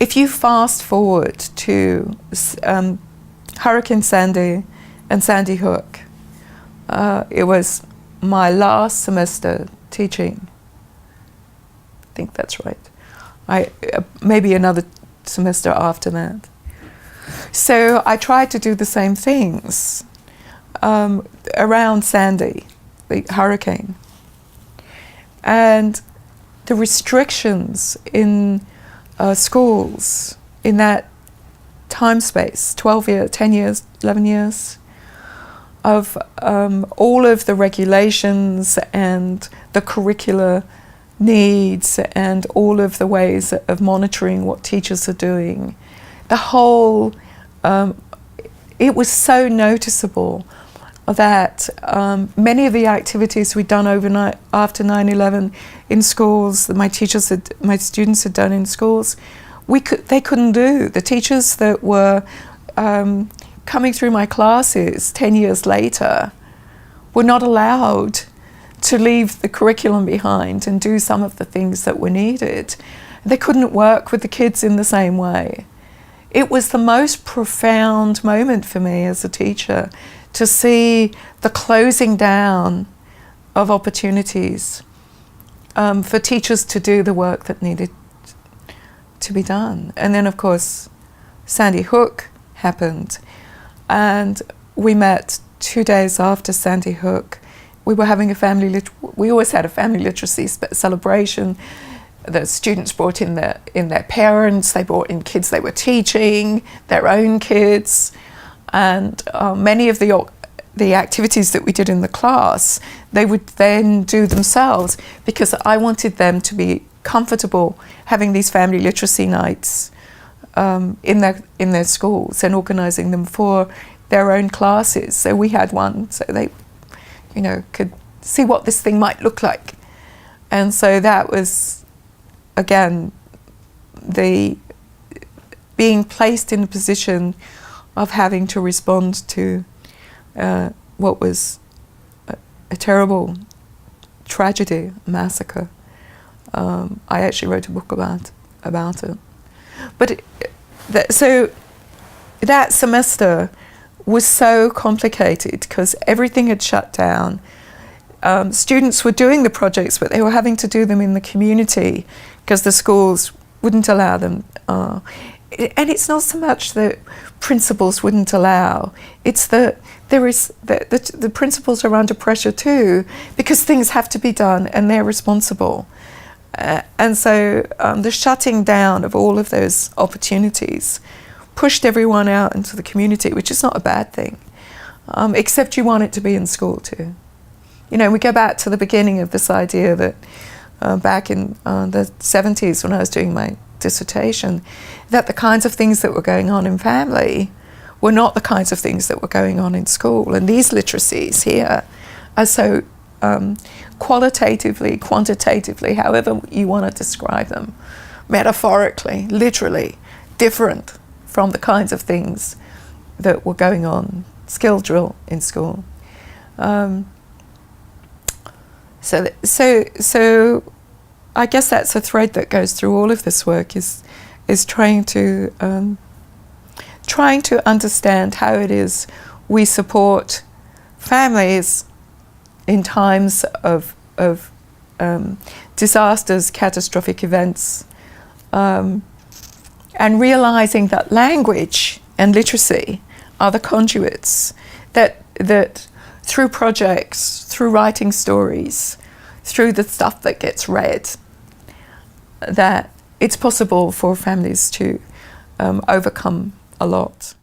if you fast forward to Hurricane Sandy and Sandy Hook, it was my last semester teaching. I think that's right. Maybe another semester after that. So I tried to do the same things around Sandy, the hurricane. And the restrictions in schools in that time space, 12 years, 10 years, 11 years, of all of the regulations and the curricular needs and all of the ways of monitoring what teachers are doing. The whole, it was so noticeable that many of the activities we'd done overnight after 9/11 in schools, that my students had done in schools, they couldn't do. The teachers that were coming through my classes 10 years later were not allowed to leave the curriculum behind and do some of the things that were needed. They couldn't work with the kids in the same way. It was the most profound moment for me as a teacher to see the closing down of opportunities for teachers to do the work that needed to be done. And then, of course, Sandy Hook happened, and we met 2 days after Sandy Hook. We were having we always had a family literacy celebration. The students brought in their parents, they brought in kids they were teaching, their own kids, and many of the activities that we did in the class, they would then do themselves, because I wanted them to be comfortable having these family literacy nights in their schools and organising them for their own classes. So we had one, so they, could see what this thing might look like. And so that was, again, being placed in a position of having to respond to what was a terrible tragedy, massacre. I actually wrote a book about it. But so that semester was so complicated because everything had shut down. Students were doing the projects, but they were having to do them in the community because the schools wouldn't allow them. And it's not so much that principals wouldn't allow, it's that the principals are under pressure too, because things have to be done and they're responsible. And so the shutting down of all of those opportunities pushed everyone out into the community, which is not a bad thing, except you want it to be in school too. We go back to the beginning of this idea that back in the 70s when I was doing my dissertation, that the kinds of things that were going on in family were not the kinds of things that were going on in school. And these literacies here are so qualitatively, quantitatively, however you want to describe them, metaphorically, literally, different from the kinds of things that were going on, skill drill in school. So I guess that's a thread that goes through all of this work, is trying to understand how it is we support families in times of disasters, catastrophic events, and realizing that language and literacy are the conduits that through projects, through writing stories, through the stuff that gets read, that it's possible for families to overcome a lot.